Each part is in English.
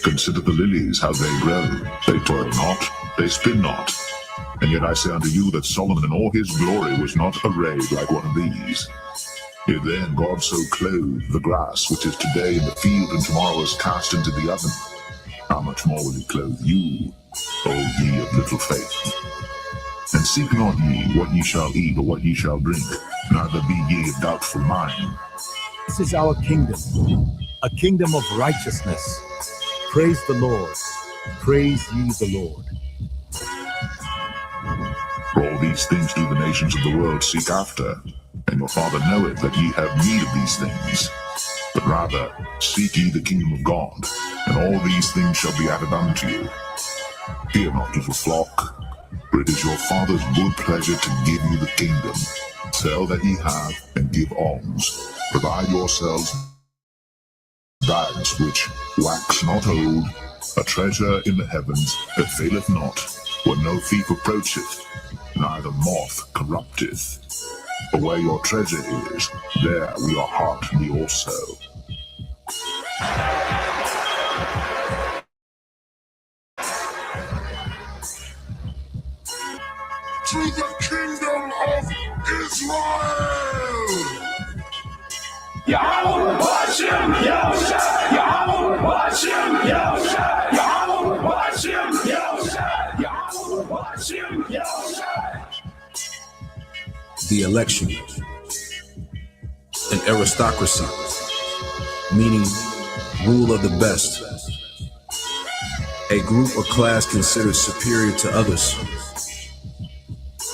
Consider the lilies, how they grow. They toil not, they spin not. And yet I say unto you that Solomon in all his glory was not arrayed like one of these. If then God so clothed the grass, which is today in the field and tomorrow is cast into the oven, how much more will he clothe you, O ye of little faith? And seek not ye what ye shall eat or what ye shall drink, neither be ye of doubtful mind. This is our kingdom, a kingdom of righteousness. Praise the Lord. Praise ye the Lord. For all these things do the nations of the world seek after, and your Father knoweth that ye have need of these things. But rather seek ye the kingdom of God, and all these things shall be added unto you. Fear not, little flock, for it is your Father's good pleasure to give you the kingdom. Sell that ye have, and give alms. Provide yourselves bags which wax not old, a treasure in the heavens that faileth not, where no thief approacheth, neither moth corrupteth. For where your treasure is, there will your heart be also. To the kingdom of Israel! Yahweh Hashem Yahushua, Yahweh Hashem Yahushua, Yahweh Hashem Yahushua, Yahweh Hashem Yahushua. The election, an aristocracy, meaning rule of the best, a group or class considered superior to others,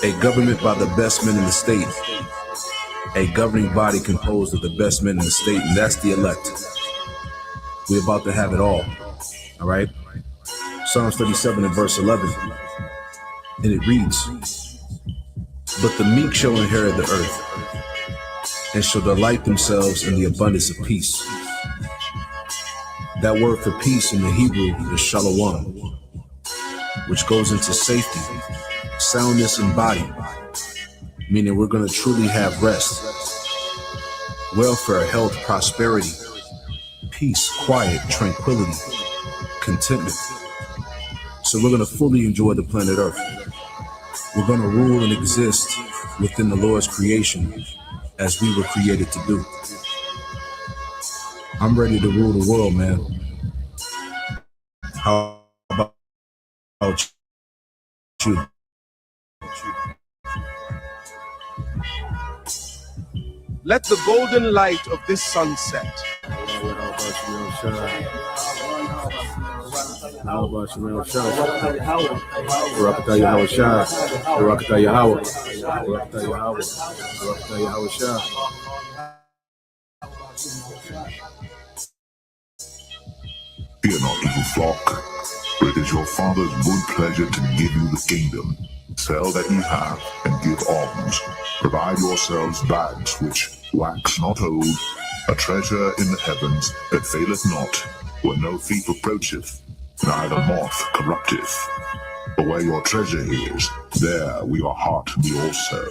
a government by the best men in the state, a governing body composed of the best men in the state, and that's the elect. We're about to have it all right? Psalms 37 and verse 11, and it reads, "But the meek shall inherit the earth, and shall delight themselves in the abundance of peace." That word for peace in the Hebrew is shalom, which goes into safety, soundness in body, meaning we're going to truly have rest, welfare, health, prosperity, peace, quiet, tranquility, contentment. So we're going to fully enjoy the planet Earth. We're going to rule and exist within the Lord's creation as we were created to do. I'm ready to rule the world, man. How about you? Let the golden light of this sunset Fear not, little flock, for it is your Father's good pleasure to give you the kingdom. Sell that ye have, and give alms. Provide yourselves bags which wax not old, a treasure in the heavens that faileth not, where no thief approacheth, neither moth corrupteth. For where your treasure is, there will your heart be also.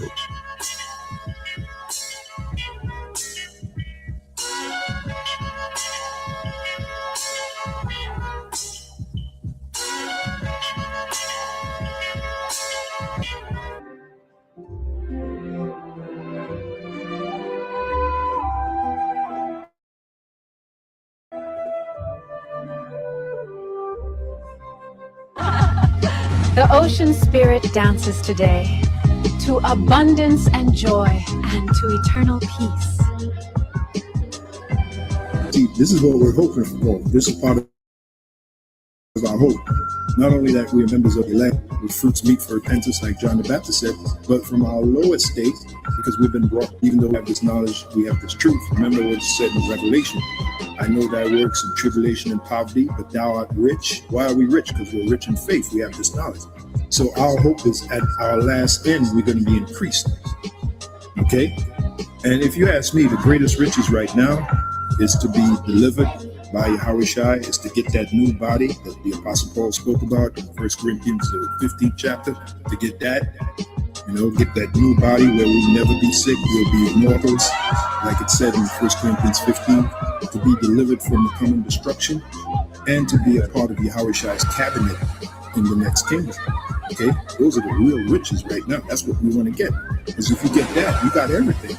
The ocean spirit dances today to abundance and joy and to eternal peace. See, this is what we're hoping for. This is part of our hope. Not only that we are members of the elect with fruits meet for repentance, like John the Baptist said, but from our lower state, because we've been brought, even though we have this knowledge, we have this truth. Remember what it said in Revelation. I know thy works in tribulation and poverty, but thou art rich. Why are we rich? Because we're rich in faith. We have this knowledge. So our hope is at our last end, we're going to be increased. Okay? And if you ask me, the greatest riches right now is to be delivered by Yahushua, is to get that new body that the Apostle Paul spoke about in 1 Corinthians, the 15th chapter, to get that, get that new body where we'll never be sick, we'll be immortals, like it said in 1 Corinthians 15, to be delivered from the coming destruction, and to be a part of Yahushua's cabinet in the next kingdom. Okay, those are the real riches right now. That's what we want to get. Because if you get that, you got everything.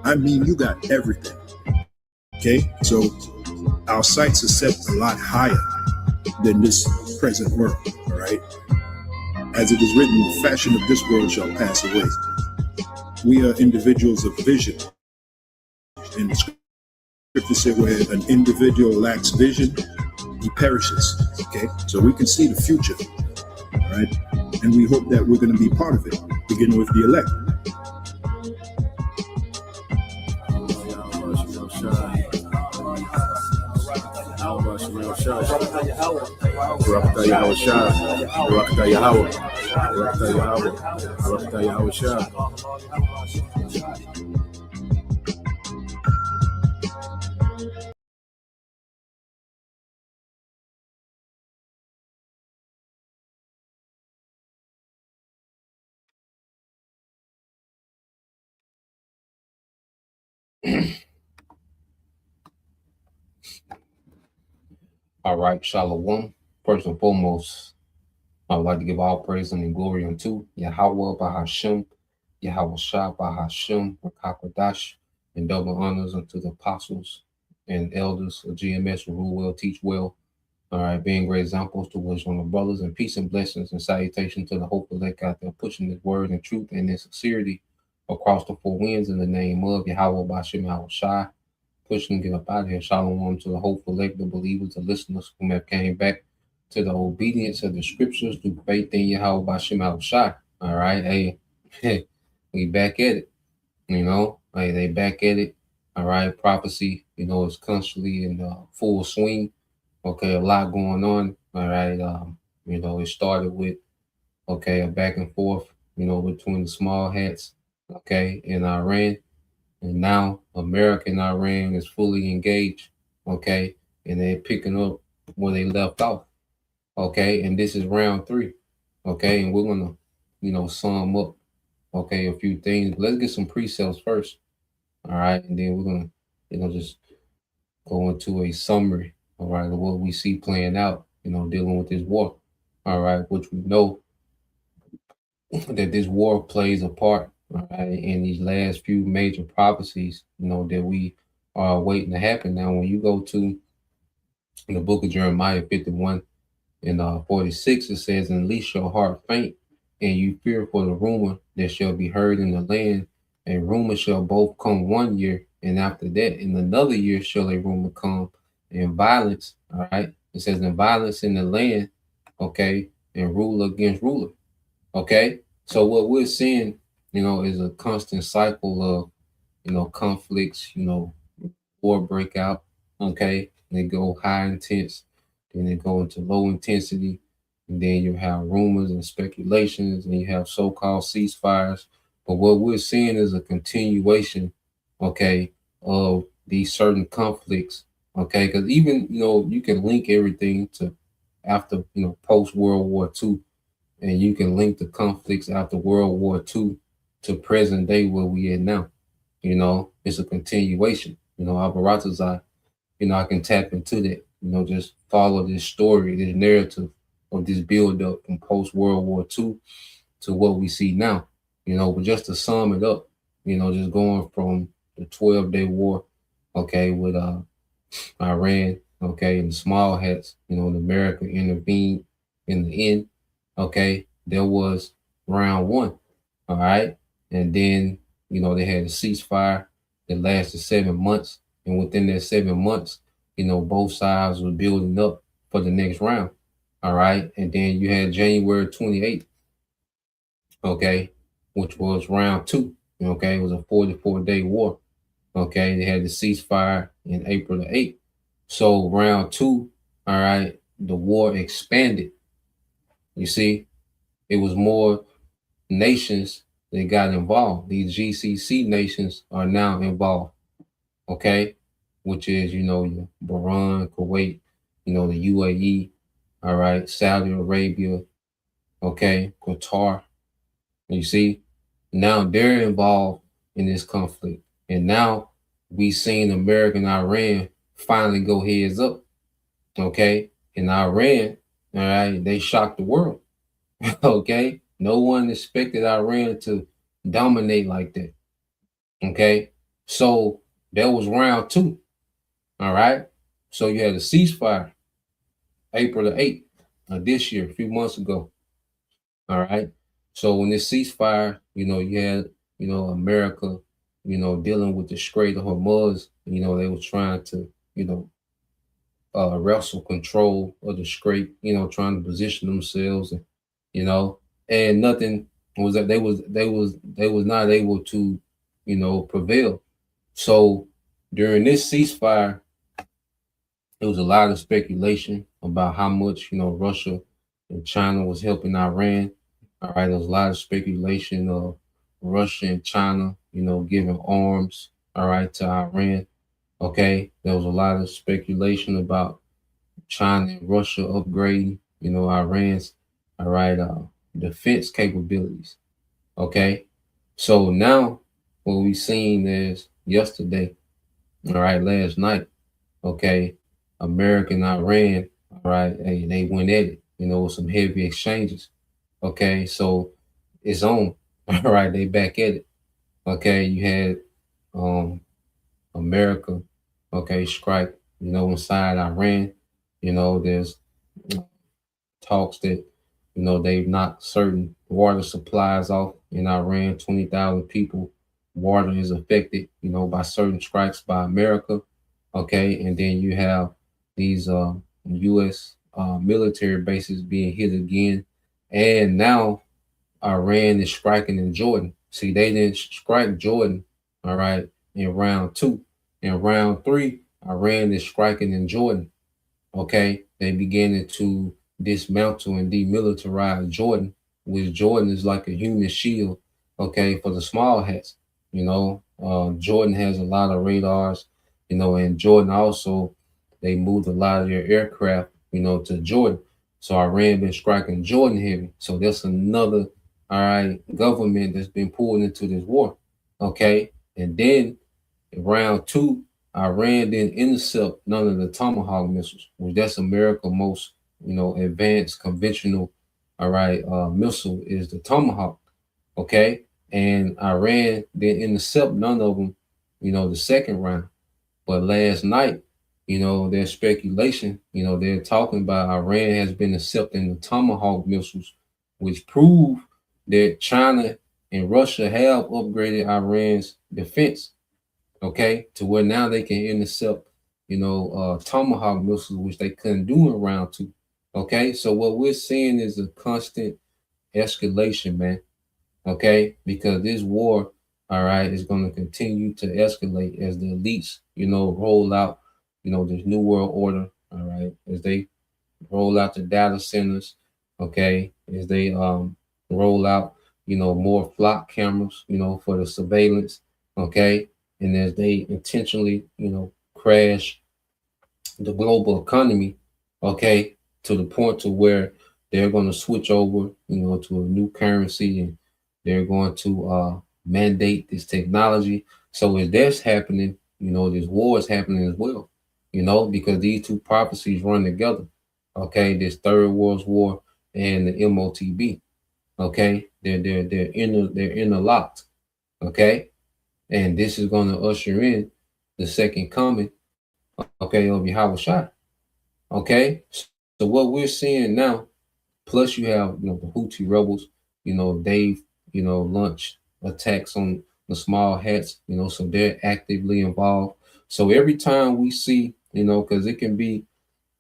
I mean, you got everything. Okay, so our sights are set a lot higher than this present world. All right, as it is written, the fashion of this world shall pass away. We are individuals of vision, and the scripture said, where an individual lacks vision, he perishes. Okay, so we can see the future. All right, and we hope that we're going to be part of it, beginning with the elect. All right, Shalom. First and foremost, I would like to give all praise and glory unto Yahweh Bahashem, Yahweh Shah Bahashem, Rakakwadash, and double honors unto the apostles and elders of GMS who rule well, teach well. All right, being great examples to which on the brothers, and peace and blessings and salutation to the hopeful elect out there pushing this word and truth and in sincerity across the four winds in the name of Yahweh Bahashem, Yahweh Shah. Pushing get up out of here. Shalom to the hopeful elect, the believers, the listeners who have came back to the obedience of the scriptures through faith in Yahweh Bashim Al Shai. All right. Hey, we back at it. Hey, they back at it. All right. Prophecy, is constantly in full swing. Okay, a lot going on. All right. It started with a back and forth, between the small hats, in Iran. And now America and Iran is fully engaged, and they're picking up where they left off, and this is round 3, and we're gonna, sum up, a few things. But let's get some precepts first, all right, and then we're gonna, just go into a summary, all right, of what we see playing out, dealing with this war, all right, which we know that this war plays a part. All right, in these last few major prophecies, that we are waiting to happen. Now, when you go to the book of Jeremiah 51 and 46, it says, "And least your heart faint, and you fear for the rumor that shall be heard in the land. A rumor shall both come 1 year, and after that, in another year shall a rumor come, and violence." All right, it says, "And violence in the land, and ruler against ruler." Okay, so what we're seeing, is a constant cycle of, conflicts, war breakout, and they go high intense, then they go into low intensity, and then you have rumors and speculations, and you have so-called ceasefires. But what we're seeing is a continuation, of these certain conflicts, because even, you can link everything to after, post-World War II, and you can link the conflicts after World War II to present day where we at now. It's a continuation. Albaratazai, I can tap into that, just follow this story, this narrative of this build up from post World War II to what we see now. But just to sum it up, just going from the 12-day war, with Iran, and the small hats, and America intervened in the end. There was round 1, all right, and then they had a ceasefire that lasted 7 months, and within that 7 months, both sides were building up for the next round, All right. And then you had January 28th, okay, which was round two. Okay. It was a 44-day war. Okay. They had the ceasefire in April the 8th. So round two, all right, the war expanded. You see, it was more nations that got involved. These GCC nations are now involved. Okay. Which is, your Bahrain, Kuwait, the UAE, all right, Saudi Arabia, okay, Qatar. You see, now they're involved in this conflict. And now we seen America and Iran finally go heads up. Okay. And Iran, all right, they shocked the world. Okay. No one expected Iran to dominate like that. Okay. So that was round two. All right. So you had a ceasefire April the 8th of this year, a few months ago. All right. So when this ceasefire, you had, America, dealing with the Strait of Hormuz, they were trying to, wrestle control of the strait, trying to position themselves and, and nothing was that they was not able to, prevail. So during this ceasefire, there was a lot of speculation about how much, Russia and China was helping Iran. All right, there was a lot of speculation of Russia and China, giving arms, all right, to Iran. Okay, there was a lot of speculation about China and Russia upgrading, Iran's, all right, defense capabilities. Okay, so now what we seen is yesterday, all right, last night, okay, America and Iran, all right, they went at it, with some heavy exchanges. Okay, so it's on. All right, they back at it. Okay, you had America, okay, strike, inside Iran. There's talks that, they've knocked certain water supplies off in Iran, 20,000 people. Water is affected, by certain strikes by America. Okay, and then you have these U.S. Military bases being hit again. And now Iran is striking in Jordan. See, they didn't strike Jordan, all right, in round two. In round three, Iran is striking in Jordan. Okay, they beginning to dismantle and demilitarize Jordan, which Jordan is like a human shield, okay, for the small hats. Jordan has a lot of radars, and Jordan also, they moved a lot of their aircraft, to Jordan. So Iran been striking Jordan heavy. So that's another, all right, government that's been pulled into this war. Okay. And then in round two, Iran didn't intercept none of the Tomahawk missiles, which that's America's most, advanced conventional, all right, missile is the Tomahawk. Okay. And Iran didn't intercept none of them, the second round. But last night, there's speculation, they're talking about Iran has been accepting the Tomahawk missiles, which prove that China and Russia have upgraded Iran's defense, okay, to where now they can intercept, Tomahawk missiles, which they couldn't do in round two. Okay, so what we're seeing is a constant escalation, man. Okay, because this war, all right, is going to continue to escalate as the elites, roll out, this new world order, all right, as they roll out the data centers, okay, as they roll out, more flock cameras, for the surveillance, okay, and as they intentionally, crash the global economy, okay, to the point to where they're going to switch over, to a new currency, and they're going to mandate this technology. So as that's happening, this war is happening as well, because these two prophecies run together. Okay, this Third World War and the MOTB. Okay, they're interlocked. Okay, and this is going to usher in the second coming, okay, of Yahweh Shai. Okay, so what we're seeing now, plus you have the Houthi rebels, they've launched attacks on the small hats, so they're actively involved. So every time we see, because it can be,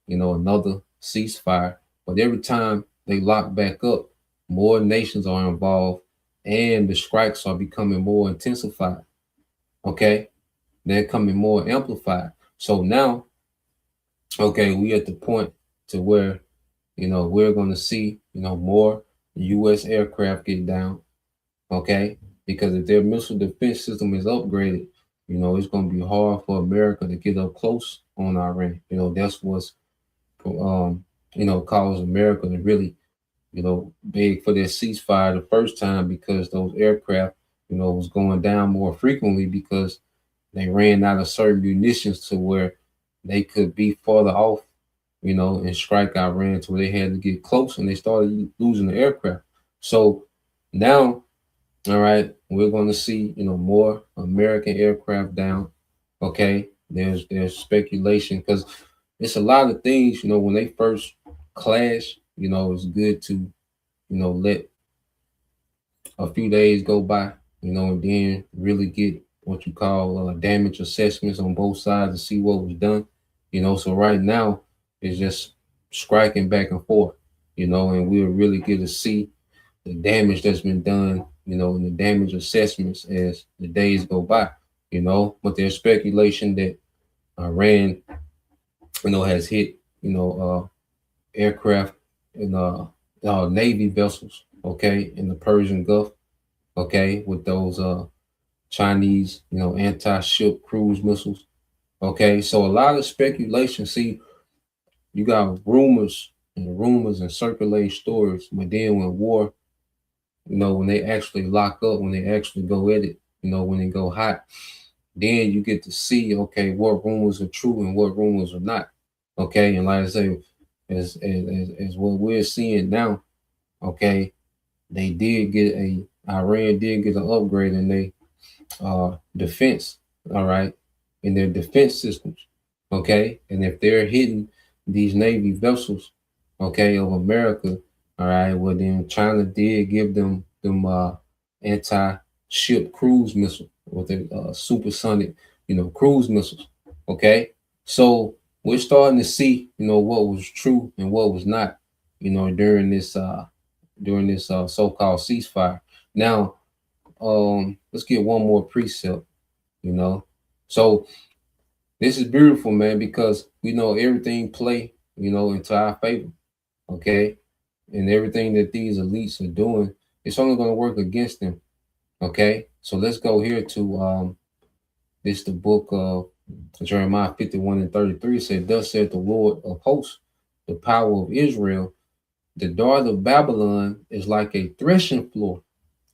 another ceasefire, But every time they lock back up, more nations are involved and the strikes are becoming more intensified. Okay. They're coming more amplified. So now, okay, we at the point to where, we're going to see, more U.S. aircraft get down. Okay. Because if their missile defense system is upgraded, it's going to be hard for America to get up close on Iran. That's what's, caused America to really, beg for their ceasefire the first time, because those aircraft, was going down more frequently because they ran out of certain munitions to where they could be farther off, and strike Iran to where they had to get close, and they started losing the aircraft. So now, all right, we're going to see, more American aircraft down. Okay, there's speculation because it's a lot of things, when they first clash, it's good to, let a few days go by, and then really get what you call damage assessments on both sides to see what was done. So right now it's just striking back and forth, and we'll really get to see the damage that's been done, and the damage assessments as the days go by, but there's speculation that Iran, has hit, aircraft and Navy vessels, okay, in the Persian Gulf, okay, with those Chinese, anti-ship cruise missiles. Okay, so a lot of speculation. See, you got rumors and circulating stories, but then when war, when they actually lock up, when they actually go at it, when they go hot, then you get to see, okay, what rumors are true and what rumors are not. Okay, and like I say, as what we're seeing now, okay, Iran did get an upgrade in their defense, all right, in their defense systems, okay, and if they're hitting these Navy vessels, okay, of America, all right, well then China did give them anti-ship cruise missile with the supersonic, cruise missiles, okay, so we're starting to see, what was true and what was not, during this so-called ceasefire. Now, let's get one more precept, So this is beautiful, man, because we know everything play, into our favor, okay? And everything that these elites are doing, it's only going to work against them, okay? So let's go here to the book of Jeremiah 51:33 said, "Thus saith the Lord of hosts, the power of Israel, the daughter of Babylon is like a threshing floor.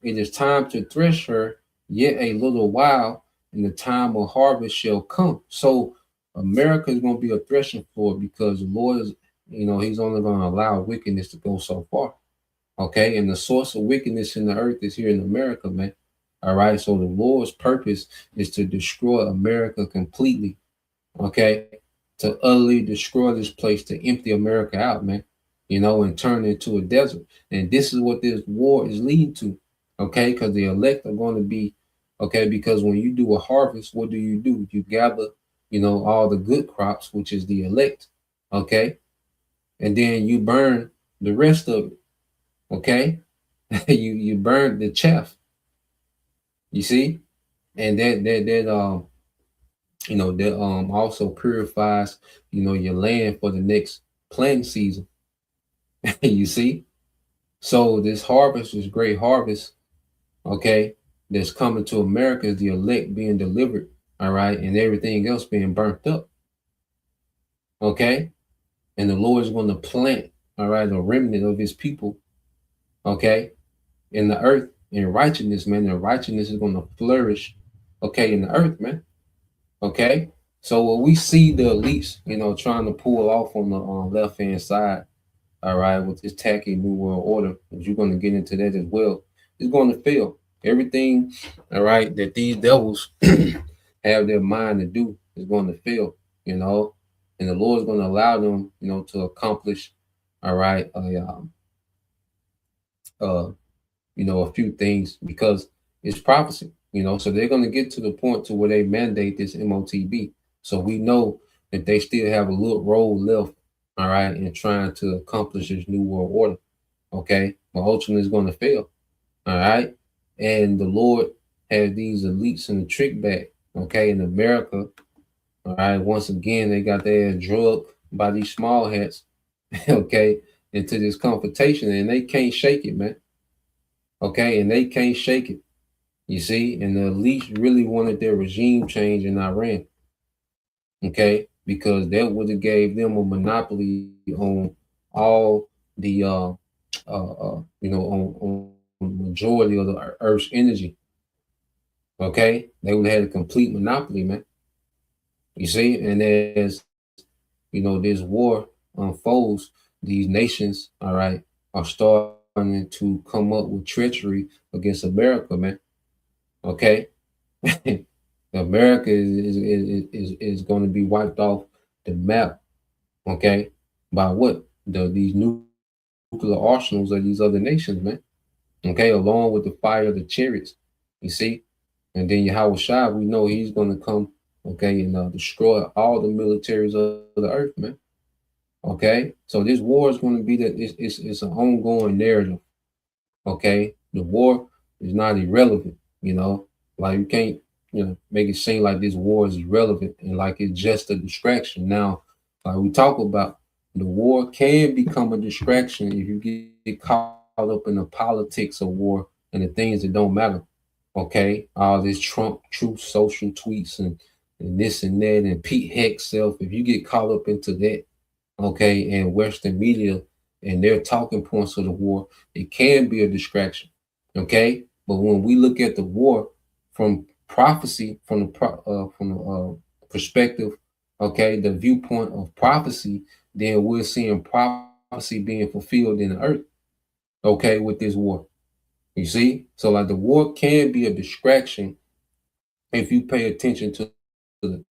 It is time to thresh her, yet a little while, and the time of harvest shall come." So America is going to be a threshing floor because the Lord is, he's only going to allow wickedness to go so far. Okay. And the source of wickedness in the earth is here in America, man. All right. So the Lord's purpose is to destroy America completely. Okay. To utterly destroy this place, to empty America out, man, and turn it into a desert. And this is what this war is leading to. Okay. Because the elect are going to be, okay, because when you do a harvest, what do? You gather, all the good crops, which is the elect. Okay. And then you burn the rest of it. Okay. you burn the chaff. You see? And that also purifies, your land for the next planting season. You see? So this harvest, this great harvest, okay, that's coming to America is the elect being delivered, all right, and everything else being burnt up. Okay. And the Lord is going to plant, all right, a remnant of his people, okay, in the earth in righteousness, man. And righteousness is going to flourish, okay, in the earth, man. Okay. So when we see the elites, trying to pull off on the left hand side, all right, with this tacky new world order, and you're going to get into that as well, it's going to fail. Everything, all right, that these devils have their mind to do is going to fail, and the Lord is going to allow them, to accomplish, all right, a few things because it's prophecy, so they're going to get to the point to where they mandate this MOTB. So we know that they still have a little role left, all right, and trying to accomplish this new world order, okay? But ultimately it's going to fail, all right? And the Lord has these elites in the trick bag, okay? In America, all right, once again, they got their ass drugged by these small hats, okay, into this confrontation, and they can't shake it, man, okay? And they can't shake it, you see? And the elites really wanted their regime change in Iran, okay, because that would have gave them a monopoly on all the on majority of the Earth's energy. Okay, they would have had a complete monopoly, man. You see, and as this war unfolds, these nations, all right, are starting to come up with treachery against America, man. Okay, America is going to be wiped off the map. Okay, by what these nuclear arsenals of these other nations, man. Okay, along with the fire of the chariots, you see, and then Yahweh Shai, we know he's going to come, okay, and destroy all the militaries of the earth, man. Okay, so this war is going to be that it's an ongoing narrative. Okay, the war is not irrelevant, like you can't make it seem like this war is irrelevant and like it's just a distraction. Now, like we talk about, the war can become a distraction if you get caught up in the politics of war and the things that don't matter. Okay, all this Trump truth social tweets and this and that and Pete Hex self. If you get caught up into that, okay, and Western media and their talking points of the war, it can be a distraction. Okay, but when we look at the war from prophecy, from the perspective, okay, the viewpoint of prophecy, then we're seeing prophecy being fulfilled in the earth, okay, with this war. You see? So like the war can be a distraction if you pay attention to the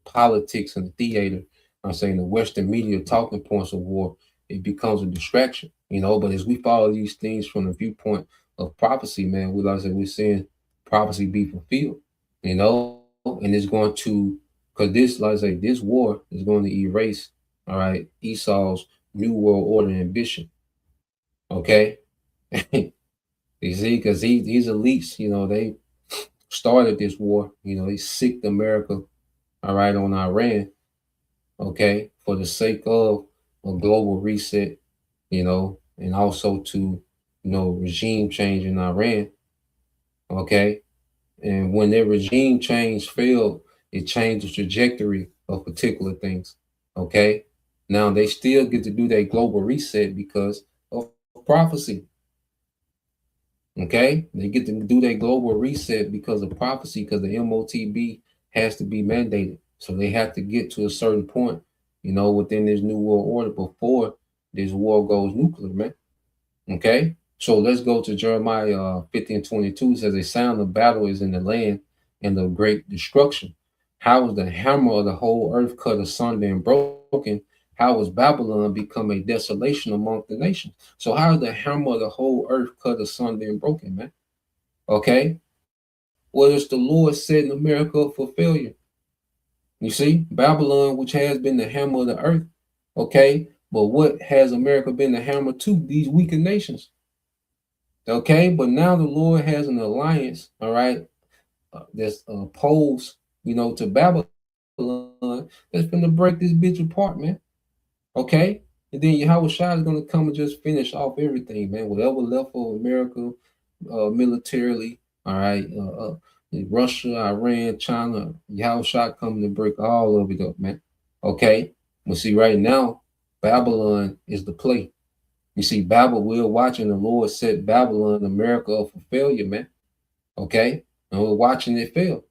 politics and the theater. I'm saying the Western media talking points of war, it becomes a distraction, but as we follow these things from the viewpoint of prophecy, man, we're seeing prophecy be fulfilled, and it's going to, because this, like I say, this war is going to erase, all right, Esau's new world order ambition. Okay. You see, because these elites, they started this war, they sicked America, all right, on Iran, okay, for the sake of a global reset, and also to, regime change in Iran, okay. And when their regime change failed, it changed the trajectory of particular things, okay. Now they still get to do that global reset because of prophecy. Okay, they get to do that global reset because of prophecy, because the MOTB has to be mandated. So they have to get to a certain point, within this new world order before this war goes nuclear, man. Okay, so let's go to Jeremiah 50:22. It says, a sound of battle is in the land and of great destruction. How is the hammer of the whole earth cut asunder and broken? How has Babylon become a desolation among the nations? So how is the hammer of the whole earth cut asunder and broken, man? Okay. Well, it's the Lord setting America up for failure. You see, Babylon, which has been the hammer of the earth, okay, but what has America been the hammer to? These weaker nations. Okay, but now the Lord has an alliance, all right, that's opposed, to Babylon, that's going to break this bitch apart, man. Okay, and then Yahweh Shai is going to come and just finish off everything, man. Whatever left of America militarily, all right, Russia, Iran, China, Yahweh Shai coming to break all of it up, man. Okay, but see, right now, Babylon is the play. You see, we're watching the Lord set Babylon, America up for failure, man. Okay, and we're watching it fail.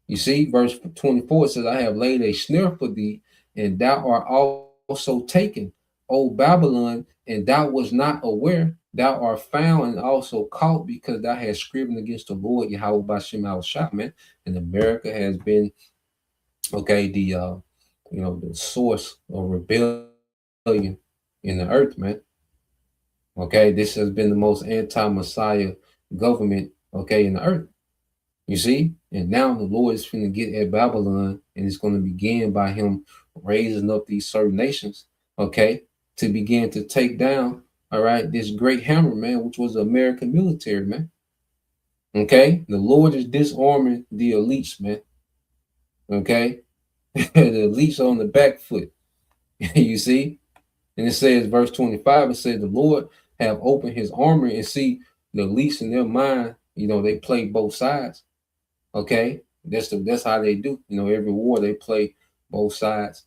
You see, verse 24 says, I have laid a snare for thee, and thou art also taken, O Babylon, and thou was not aware. Thou art found and also caught, because thou hast striven against the Lord Yahweh Bashem al-Shah, man. And America has been, okay, the source of rebellion in the earth, man. Okay, this has been the most anti-Messiah government, okay, in the earth. You see, and now the Lord is going to get at Babylon, and it's going to begin by him raising up these certain nations, okay, to begin to take down, all right, this great hammer, man, which was the American military, man. Okay, the Lord is disarming the elites, man. Okay, the elites are on the back foot. You see, and it says, verse 25, it says, the Lord have opened his armor, and see, the elites in their mind, they play both sides. Okay, that's how they do. Every war they play both sides.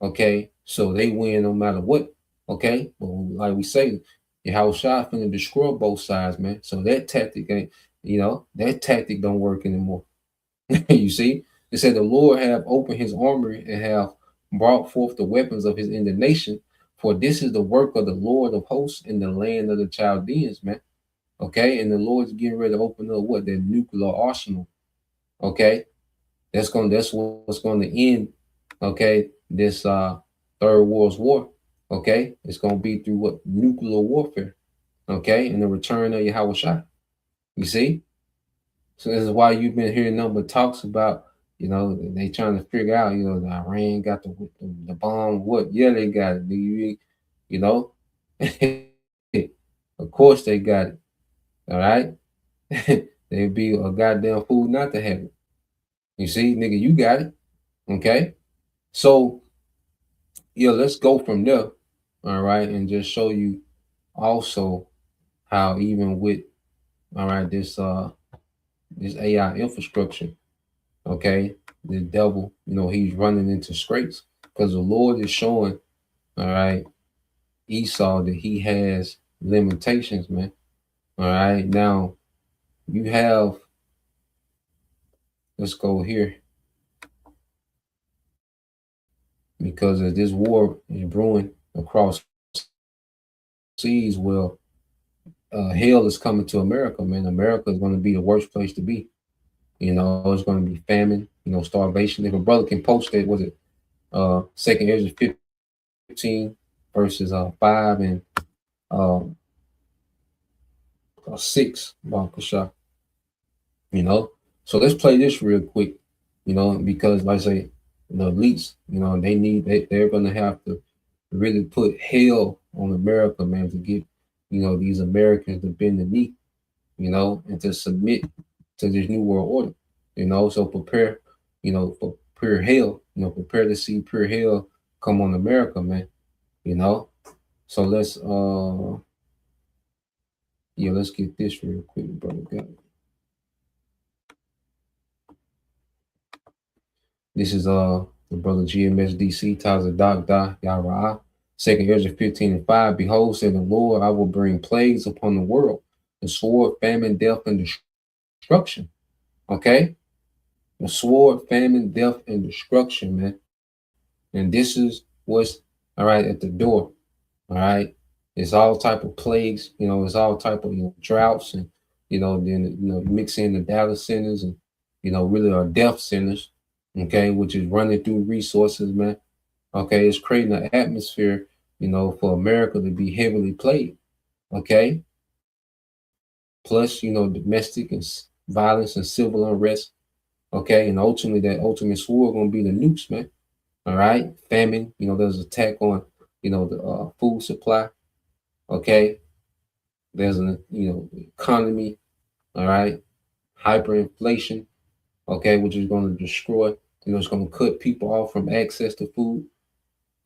Okay, so they win no matter what. Okay, but like we say, your house shot finna destroy both sides, man. So that tactic ain't, that tactic don't work anymore. You see, it said the Lord have opened his armory and have brought forth the weapons of his indignation. For this is the work of the Lord of hosts in the land of the Chaldeans, man. Okay, and the Lord's getting ready to open up what? Their nuclear arsenal. Okay, that's what's going to end. Okay, this third world war. Okay, it's going to be through what? Nuclear warfare. Okay, and the return of Yahweh Shai. You see, so this is why you've been hearing number talks about, they trying to figure out, the Iran got the bomb. What? Yeah, they got it. You know, of course they got it. All right, they'd be a goddamn fool not to have it. You see, nigga, you got it. Okay, so yeah, let's go from there. All right, and just show you also how even with this AI infrastructure, okay, the devil, he's running into scrapes because the Lord is showing, all right, Esau that he has limitations, man. All right, now you have, let's go here, because as this war is brewing across seas, well, hell is coming to America, man. America is going to be the worst place to be. It's going to be famine, starvation. If a brother can post it, was it Second Ezra 15 verses 5 and 6, So let's play this real quick, because like I say, the elites, they're going to have to really put hell on America, man, to get, these Americans to bend the knee, and to submit to this new world order, so prepare, for pure hell, prepare to see pure hell come on America, man, so let's let's get this real quick, brother. Got it. This is the brother GMSDC Taza Dagda Yara. Second Ezra 15 and 5. Behold, said the Lord, I will bring plagues upon the world, the sword, famine, death, and destruction. Okay? The sword, famine, death, and destruction, man. And this is what's at the door. All right. It's all type of plagues, it's all type of droughts, and then mix in the data centers and really our death centers, okay, which is running through resources, man. Okay, it's creating an atmosphere, for America to be heavily plagued. Okay. Plus, domestic and violence and civil unrest. Okay, and ultimately that ultimate sword gonna be the nukes, man. All right, famine. There's an attack on, the food supply. Okay, there's an economy. All right, hyperinflation. Okay, which is going to destroy. It's going to cut people off from access to food.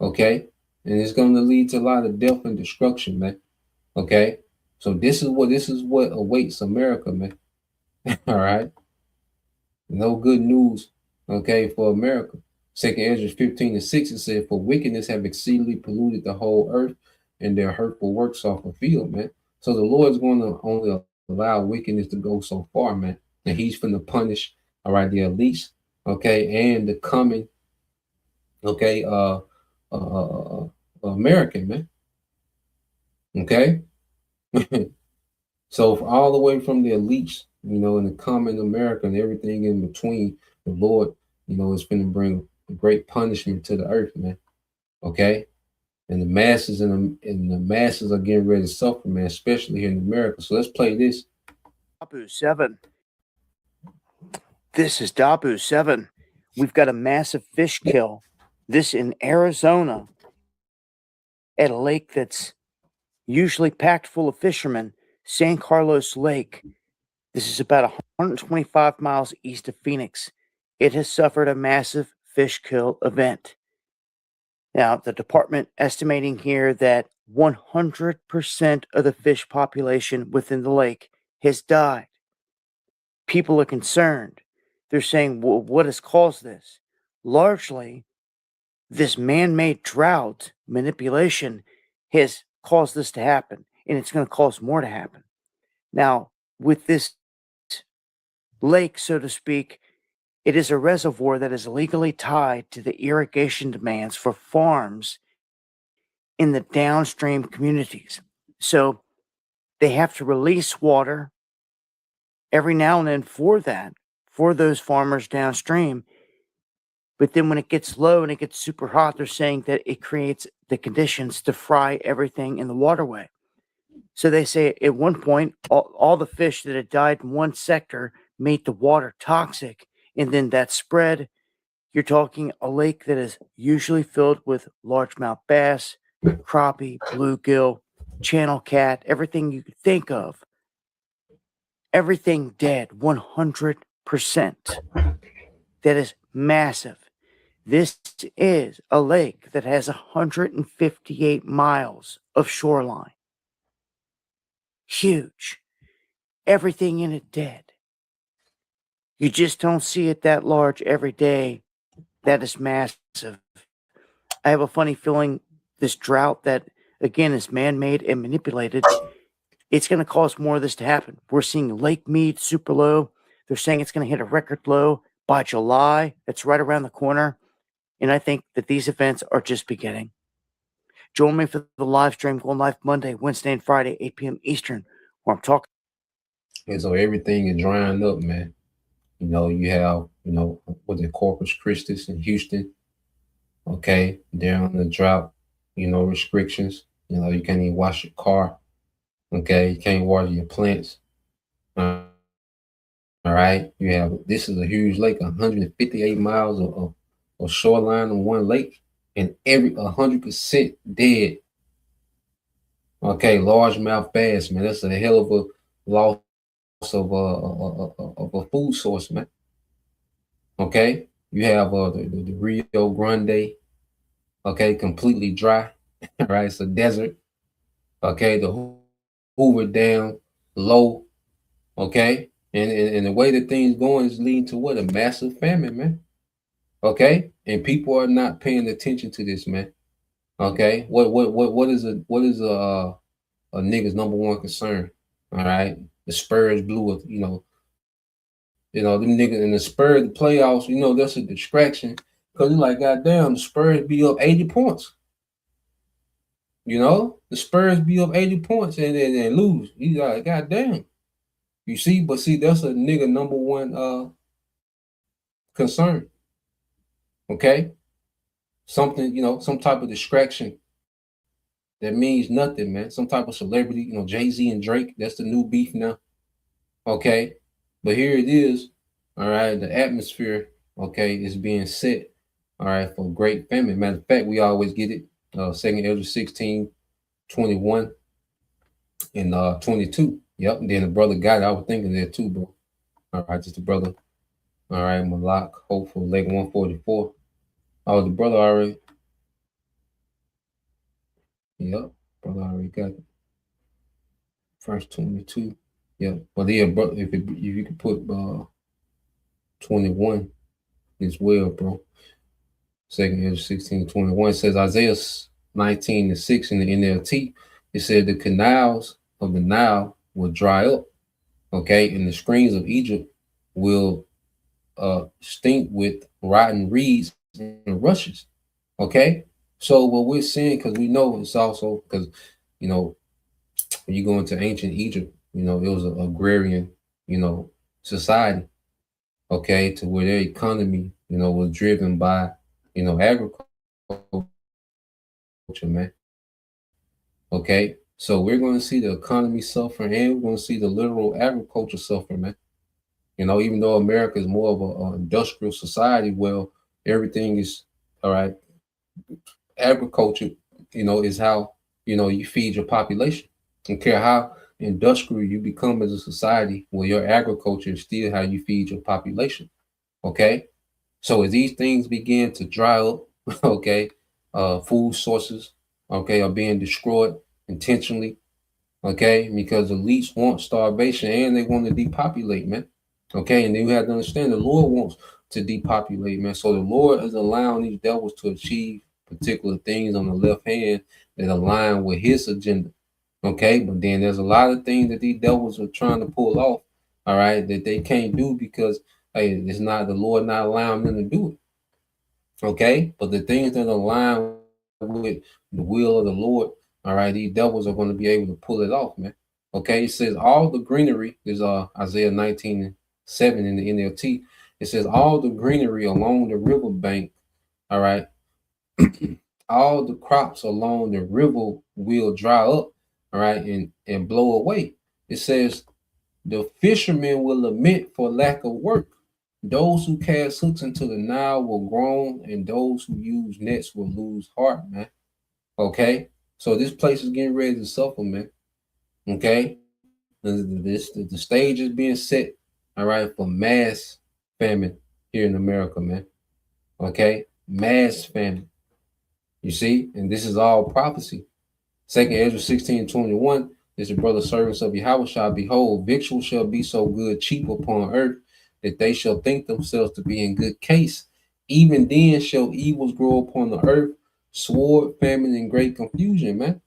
Okay, and it's going to lead to a lot of death and destruction, man. Okay, so this is what awaits America, man. All right, no good news. Okay, for America. Second Ezra 15 and 6, it said, for wickedness have exceedingly polluted the whole earth, and their hurtful works are fulfilled, man. So the Lord's going to only allow wickedness to go so far, man. And he's going to punish, the elites, okay, and the coming, okay, American, man. Okay. So all the way from the elites, and the common America and everything in between, the Lord, is going to bring great punishment to the earth, man. Okay. And the masses and the masses are getting ready to suffer, man, especially here in America. So let's play this. Dabu 7. This is Dabu 7. We've got a massive fish kill. This in Arizona. at a lake that's usually packed full of fishermen, San Carlos Lake. This is about 125 miles east of Phoenix. It has suffered a massive fish kill event. Now, the department estimating here that 100% of the fish population within the lake has died. People are concerned. They're saying, well, what has caused this? Largely, this man-made drought manipulation has caused this to happen, and it's going to cause more to happen. Now, with this lake, so to speak, it is a reservoir that is legally tied to the irrigation demands for farms in the downstream communities. So they have to release water every now and then for those farmers downstream. But then when it gets low and it gets super hot, they're saying that it creates the conditions to fry everything in the waterway. So they say at one point, all the fish that had died in one sector made the water toxic, and then that spread. You're talking a lake that is usually filled with largemouth bass, crappie, bluegill, channel cat, everything you could think of. Everything dead, 100%. That is massive. This is a lake that has 158 miles of shoreline. Huge. Everything in it dead. You just don't see it that large every day. That is massive. I have a funny feeling this drought that, again, is man-made and manipulated, it's going to cause more of this to happen. We're seeing Lake Mead super low. They're saying it's going to hit a record low by July. It's right around the corner. And I think that these events are just beginning. Join me for the live stream going live Monday, Wednesday, and Friday, 8 p.m. Eastern, where I'm talking. And so everything is drying up, man. You know, you have, what's it, Corpus Christi in Houston. Okay, they're on the drought, restrictions. You can't even wash your car. Okay, you can't water your plants. All right, this is a huge lake, 158 miles of shoreline on one lake, and every 100% dead. Okay, largemouth bass, man. That's a hell of a loss of a food source, man. Okay, you have the Rio Grande, okay, completely dry. Right, it's a desert. Okay, the Hoover Dam low. Okay, and the way that things going is leading to what? A massive famine, man. Okay, and people are not paying attention to this, man. Okay, what is a nigga's number one concern? All right, the Spurs blew them niggas in the Spurs, the playoffs, that's a distraction because you're like, goddamn, the Spurs be up 80 points. The Spurs be up 80 points and lose. You like, goddamn. You see, that's a nigga number one concern. Okay? Something, some type of distraction that means nothing, man. Some type of celebrity, Jay-Z and Drake, that's the new beef now. Okay? But here it is, all right, the atmosphere, okay, is being set, all right, for great famine. Matter of fact, we always get it, 2nd Ezra 16, 21, and 22. Yep, and then the brother got it. I was thinking that too, bro. All right, just the brother. All right, Malak, hopeful, leg 144. Oh, the brother already. Yep, brother already got it. First 22. Yeah, but yeah, bro, if you could put 21 as well, bro. 2nd Ezra 16, 21 says Isaiah 19:6 in the NLT. It said the canals of the Nile will dry up, okay, and the streams of Egypt will stink with rotten reeds and rushes. Okay, so what we're seeing, because we know it's also because when you go into ancient Egypt, it was an agrarian, society, okay, to where their economy, was driven by, agriculture, man. Okay, so we're going to see the economy suffer, and we're going to see the literal agriculture suffer, man. Even though America is more of an industrial society, well, everything is, all right, agriculture is how, you feed your population. I don't care how industrial you become as a society, well, your agriculture is still how you feed your population. Okay. So as these things begin to dry up, okay, food sources, okay, are being destroyed intentionally, okay, because elites want starvation and they want to depopulate, man. Okay, and then you have to understand the Lord wants to depopulate, man. So the Lord is allowing these devils to achieve particular things on the left hand that align with his agenda. Okay, but then there's a lot of things that these devils are trying to pull off, all right, that they can't do because hey, it's not the Lord not allowing them to do it. Okay, but the things that align with the will of the Lord, all right, these devils are going to be able to pull it off, man. Okay, it says all the greenery is Isaiah 19:7 in the NLT. It says all the greenery along the riverbank, all right, all the crops along the river will dry up, all right, and blow away. It says the fishermen will lament for lack of work. Those who cast hooks into the Nile will groan, and those who use nets will lose heart, man. Okay, so this place is getting ready to suffer, man. Okay, the stage is being set, all right, for mass famine here in America, man. Okay, mass famine. You see, and this is all prophecy. Second Ezra 16:21 is the brother servants of Yahweh. Behold, victuals shall be so good, cheap upon earth, that they shall think themselves to be in good case. Even then shall evils grow upon the earth, sword, famine, and great confusion, man.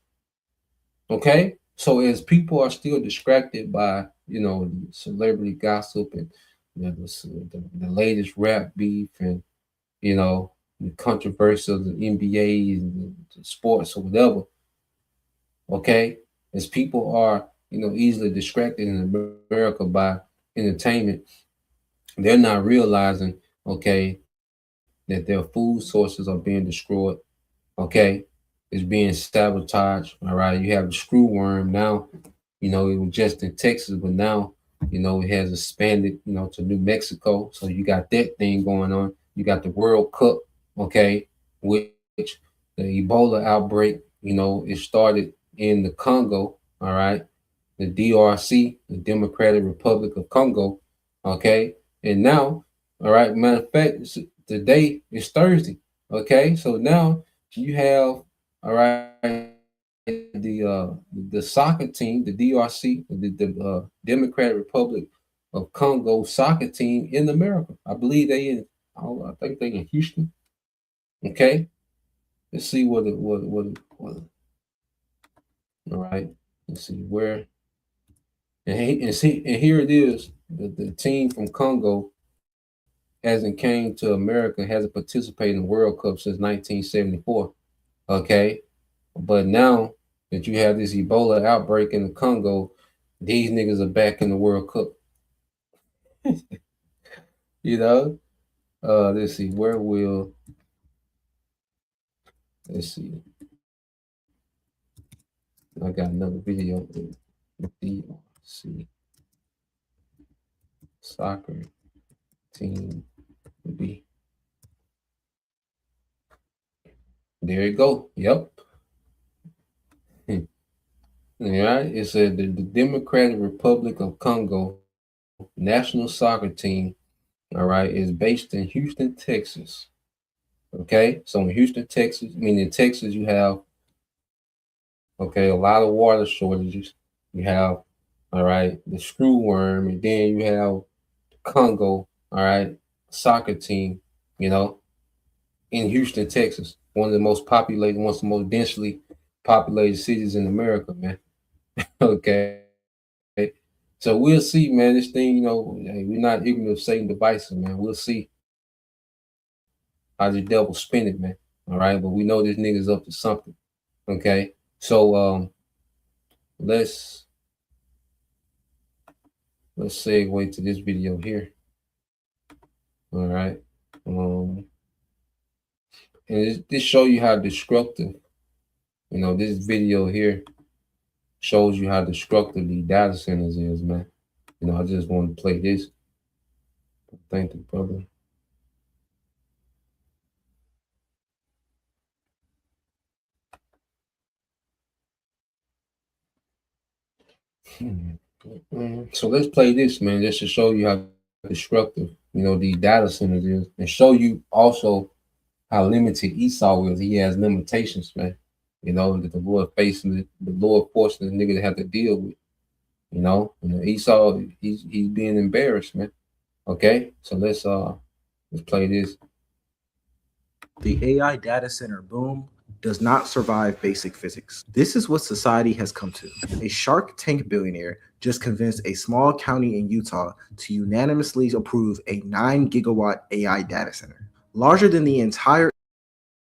Okay? So as people are still distracted by, celebrity gossip and the latest rap beef and, the controversy of the NBA and the sports or whatever, okay, as people are easily distracted in America by entertainment, they're not realizing, okay, that their food sources are being destroyed. Okay, it's being sabotaged. All right, you have the screw worm now. It was just in Texas, but now it has expanded to New Mexico. So you got that thing going on. You got the World Cup, okay, which the Ebola outbreak, it started in the Congo, all right, the DRC, the Democratic Republic of Congo, okay, and now, all right, matter of fact, today is Thursday, okay, so now you have, all right, the soccer team, the DRC, the Democratic Republic of Congo soccer team in America. I believe I think they in Houston, okay. Let's see what. All right. Let's see where. And here it is. The team from Congo hasn't came to America, hasn't participated in the World Cup since 1974. Okay. But now that you have this Ebola outbreak in the Congo, these niggas are back in the World Cup. Let's see, let's see. I got another video. Let's see. Soccer team B. There you go. Yep. All right. It said the Democratic Republic of Congo national soccer team, all right, is based in Houston, Texas. Okay. So in Houston, Texas, meaning Texas, you have, okay, a lot of water shortages. You have, all right, the screw worm, and then you have Congo, all right, soccer team, in Houston, Texas, one of the most populated, one of the most densely populated cities in America, man. Okay. So we'll see, man. This thing, we're not ignorant of Satan devices, man. We'll see how the devil spin it, man. All right. But we know this nigga's up to something. Okay. So let's segue to this video here. All right. And this show you how destructive, this video here shows you how destructive these data centers is, man. I just want to play this. Thank you, brother. So let's play this, man, just to show you how destructive, these data centers is, and show you also how limited Esau is. He has limitations, man. That the Lord facing the Lord forcing the nigga to have to deal with. Esau, he's being embarrassed, man. Okay, so let's play this. The AI data center boom does not survive basic physics. This is what society has come to. A Shark Tank billionaire just convinced a small county in Utah to unanimously approve a 9 gigawatt AI data center, larger than the entire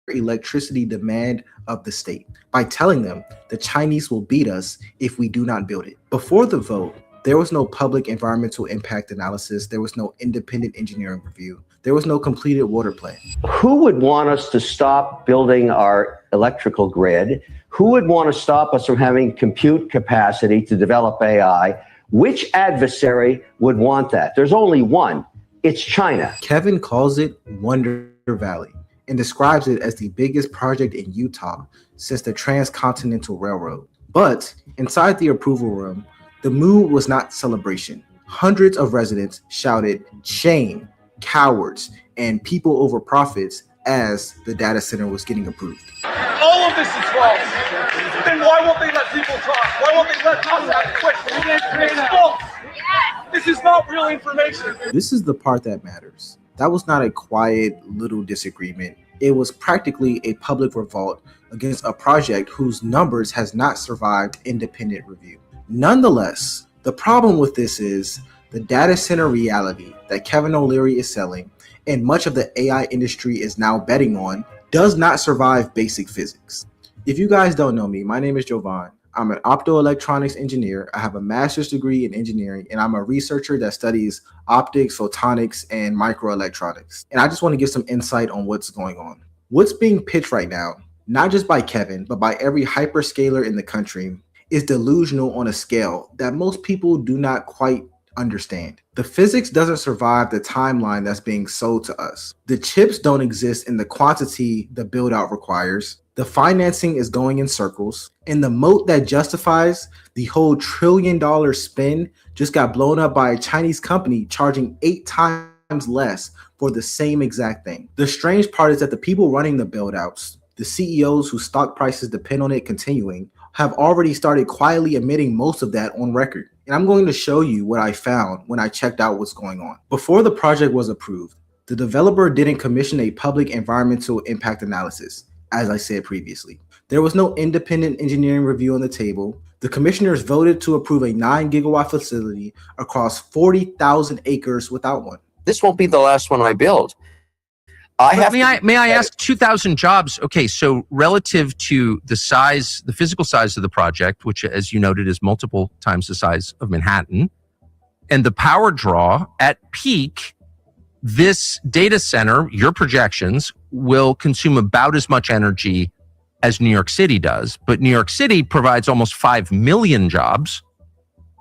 electricity demand of the state, by telling them the Chinese will beat us if we do not build it. Before the vote, there was no public environmental impact analysis. There was no independent engineering review. There was no completed water plan. Who would want us to stop building our electrical grid? Who would want to stop us from having compute capacity to develop AI? Which adversary would want that? There's only one. It's China. Kevin calls it Wonder Valley and describes it as the biggest project in Utah since the Transcontinental Railroad. But inside the approval room, the mood was not celebration. Hundreds of residents shouted, "Shame, cowards," and "people over profits" as the data center was getting approved. All of this is false. Then why won't they let people talk? Why won't they let us have questions? It's false. This is not real information. This is the part that matters. That was not a quiet little disagreement. It was practically a public revolt against a project whose numbers has not survived independent review. Nonetheless, the problem with this is the data center reality that Kevin O'Leary is selling and much of the AI industry is now betting on does not survive basic physics. If you guys don't know me, my name is Jovan. I'm an optoelectronics engineer. I have a master's degree in engineering, and I'm a researcher that studies optics, photonics, and microelectronics. And I just want to give some insight on what's going on. What's being pitched right now, not just by Kevin, but by every hyperscaler in the country, is delusional on a scale that most people do not quite understand. The physics doesn't survive the timeline that's being sold to us. The chips don't exist in the quantity the build out requires. The financing is going in circles, and the moat that justifies the whole $1 trillion spend just got blown up by a Chinese company charging 8 times less for the same exact thing. The strange part is that the people running the build outs, the CEOs whose stock prices depend on it continuing, have already started quietly admitting most of that on record. And I'm going to show you what I found when I checked out what's going on. Before the project was approved, the developer didn't commission a public environmental impact analysis, as I said previously. There was no independent engineering review on the table. The commissioners voted to approve a 9 gigawatt facility across 40,000 acres without one. This won't be the last one I build. May I ask, 2,000 jobs? Okay, so relative to the size, the physical size of the project, which, as you noted, is multiple times the size of Manhattan, and the power draw at peak, this data center, your projections, will consume about as much energy as New York City does. But New York City provides almost 5 million jobs,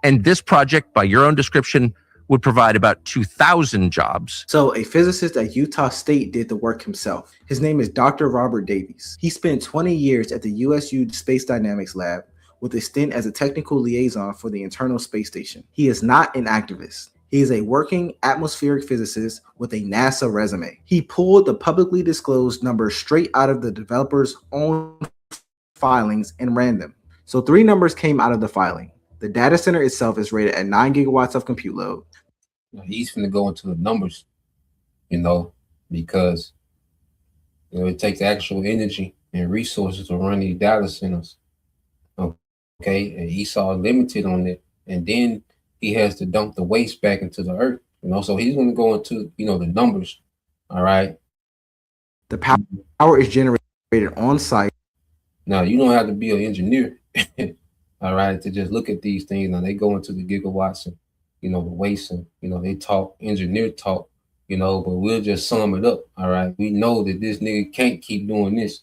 and this project, by your own description, would provide about 2,000 jobs. So a physicist at Utah State did the work himself. His name is Dr. Robert Davies. He spent 20 years at the USU Space Dynamics Lab with a stint as a technical liaison for the Internal Space Station. He is not an activist. He is a working atmospheric physicist with a NASA resume. He pulled the publicly disclosed numbers straight out of the developer's own filings and ran them. So 3 numbers came out of the filing. The data center itself is rated at 9 gigawatts of compute load. He's going to go into the numbers, because it takes actual energy and resources to run these data centers. Okay, and Esau is limited on it, and then he has to dump the waste back into the earth. So he's going to go into the numbers. All right. The power is generated on site. Now you don't have to be an engineer, all right, to just look at these things. Now they go into the gigawatts and the waste, and they talk engineer talk, but we'll just sum it up. All right, we know that this nigga can't keep doing this,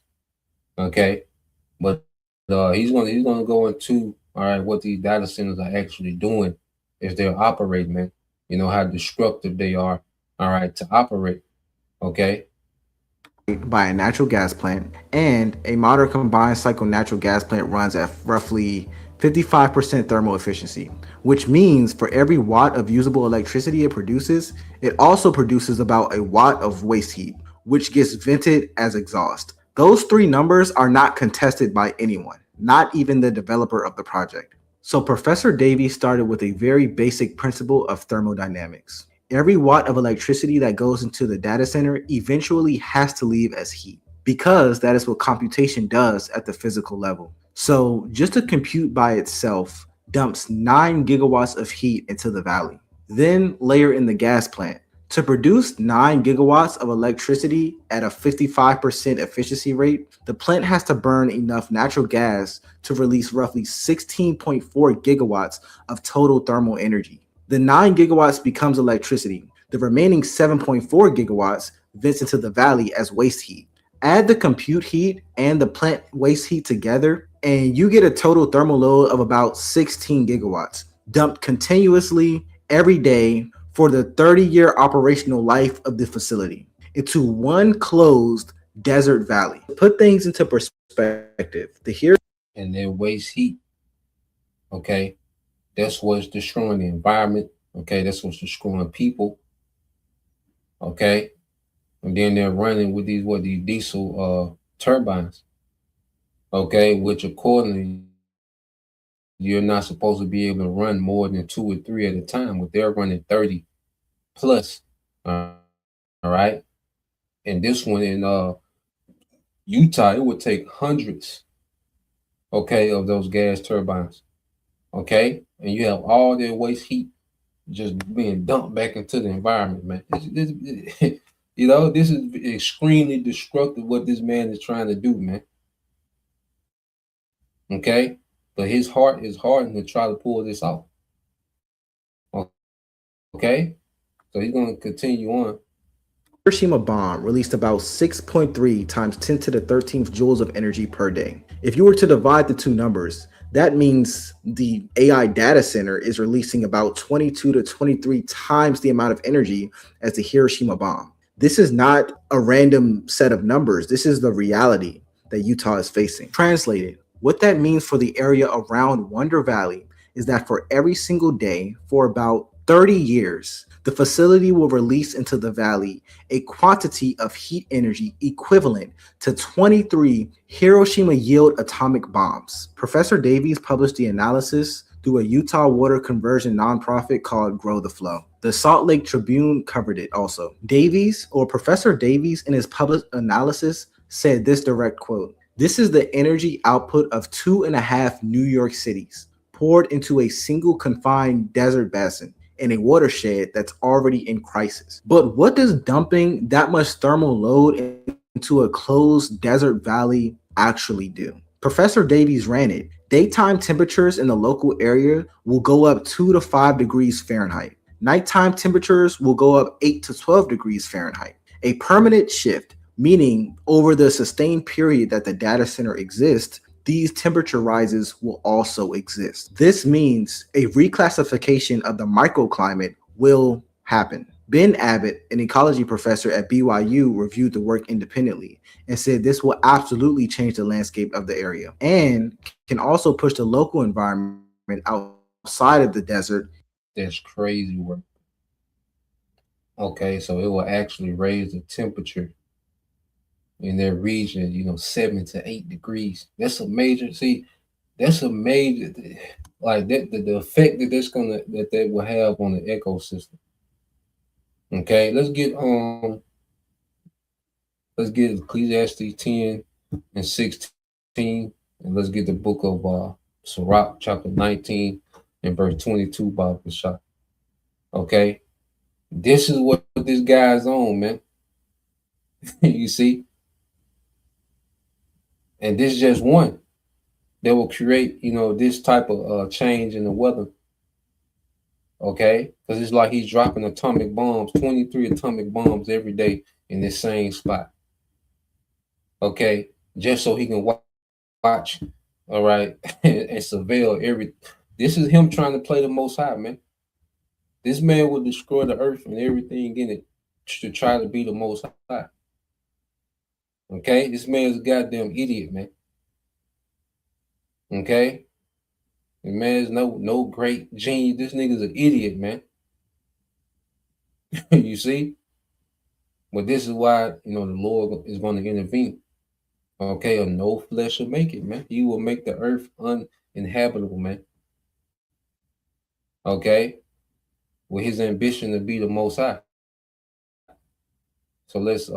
okay, but he's gonna go into what these data centers are actually doing if they're operating, man. How destructive they are, all right, to operate, okay. By a natural gas plant, and a modern combined cycle natural gas plant runs at roughly 55% thermal efficiency, which means for every watt of usable electricity it produces, it also produces about a watt of waste heat, which gets vented as exhaust. Those three numbers are not contested by anyone, not even the developer of the project. So Professor Davies started with a very basic principle of thermodynamics. Every watt of electricity that goes into the data center eventually has to leave as heat, because that is what computation does at the physical level. So just a compute by itself dumps 9 gigawatts of heat into the valley. Then layer in the gas plant. To produce 9 gigawatts of electricity at a 55% efficiency rate, the plant has to burn enough natural gas to release roughly 16.4 gigawatts of total thermal energy. The 9 gigawatts becomes electricity. The remaining 7.4 gigawatts vents into the valley as waste heat. Add the compute heat and the plant waste heat together, and you get a total thermal load of about 16 gigawatts, dumped continuously every day for the 30-year operational life of the facility into one closed desert valley. Put things into perspective. And then waste heat. Okay. That's what's destroying the environment. Okay. That's what's destroying people. Okay. And then they're running with these diesel turbines. Okay, which accordingly you're not supposed to be able to run more than 2 or 3 at a time, but they're running 30 plus. All right. And this one in Utah, it would take hundreds, okay, of those gas turbines. Okay. And you have all their waste heat just being dumped back into the environment, man. You know, this is extremely destructive what this man is trying to do, man. Okay, but his heart is hardened to try to pull this off. Okay, so he's going to continue on. Hiroshima bomb released about 6.3 times 10 to the 13th joules of energy per day. If you were to divide the two numbers, that means the AI data center is releasing about 22 to 23 times the amount of energy as the Hiroshima bomb. This is not a random set of numbers. This is the reality that Utah is facing. Translated, what that means for the area around Wonder Valley is that for every single day for about 30 years, the facility will release into the valley a quantity of heat energy equivalent to 23 Hiroshima yield atomic bombs. Professor Davies published the analysis through a Utah water conversion nonprofit called Grow the Flow. The Salt Lake Tribune covered it also. Professor Davies in his published analysis said this direct quote, "This is the energy output of 2.5 New York cities poured into a single confined desert basin in a watershed that's already in crisis." But what does dumping that much thermal load into a closed desert valley actually do? Professor Davies ran it. Daytime temperatures in the local area will go up 2 to 5 degrees Fahrenheit. Nighttime temperatures will go up 8 to 12 degrees Fahrenheit. A permanent shift, meaning over the sustained period that the data center exists, these temperature rises will also exist. This means a reclassification of the microclimate will happen. Ben Abbott, an ecology professor at BYU, reviewed the work independently and said this will absolutely change the landscape of the area and can also push the local environment outside of the desert. That's crazy work. Okay, so it will actually raise the temperature in their region, 7 to 8 degrees. That's a major, like the effect that they will have on the ecosystem. Okay, let's get Ecclesiastes 10 and 16, and let's get the book of Sirach, chapter 19 and verse 22 by Bashar. Okay, this is what this guy's on, man. You see, and this is just one that will create, this type of change in the weather. Okay, because it's like he's dropping atomic bombs, 23 atomic bombs every day in this same spot. Okay, just so he can watch, all right, and surveil every. This is him trying to play the Most High, man. This man will destroy the earth and everything in it to try to be the Most High. Okay, this man's a goddamn idiot, man. Okay, And man, there's no great genius. This nigga's an idiot, man. You see? But this is why, the Lord is going to intervene. Okay, or no flesh will make it, man. He will make the earth uninhabitable, man. Okay? With his ambition to be the most high. So let's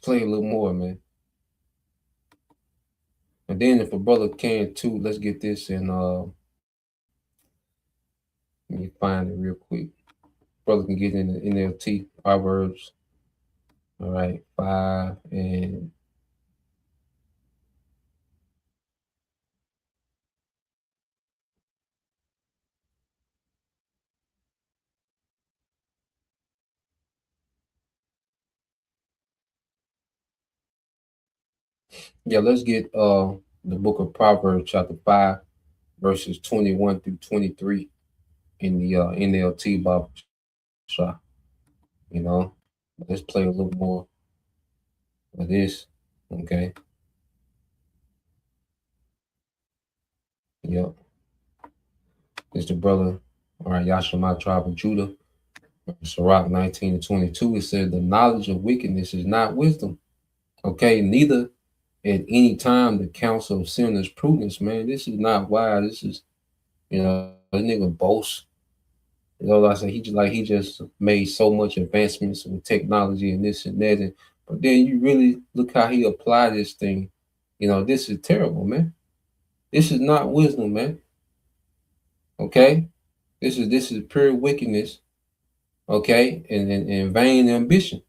play a little more, man. And then if a brother can too, let's get this in let me find it real quick. Brother can get in the NLT, Proverbs. All right, 5 and yeah, let's get the book of Proverbs, chapter 5, verses 21 through 23 in the NLT Bible. Let's play a little more of this. Okay. Yep. It's the brother, all right, Yashima, tribe of Judah. Sirach 19 and 22, it said, the knowledge of wickedness is not wisdom. Okay, neither at any time the counsel of sin is prudence, man. This is not wise. This is, a nigga boast. Like I said, he just made so much advancements with technology and this and that. But then you really look how he applied this thing. This is terrible, man. This is not wisdom, man. Okay? This is pure wickedness. Okay, and vain ambition.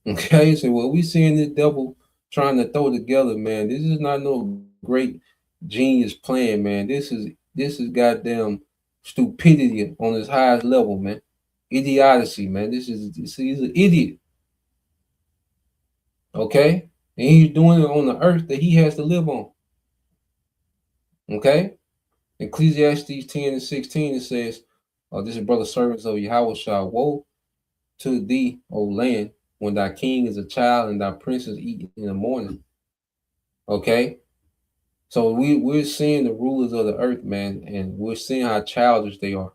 Okay, so what we seeing this devil trying to throw together, man, this is not no great genius plan, man. This is goddamn stupidity on its highest level, man. Idiocy, man. He's an idiot. Okay, and he's doing it on the earth that he has to live on. Okay, Ecclesiastes 10 and 16 it says, this is brother servants of Yahweh shall woe to thee, O land, when thy king is a child and thy princes eat in the morning. Okay, so we're seeing the rulers of the earth, man, and we're seeing how childish they are,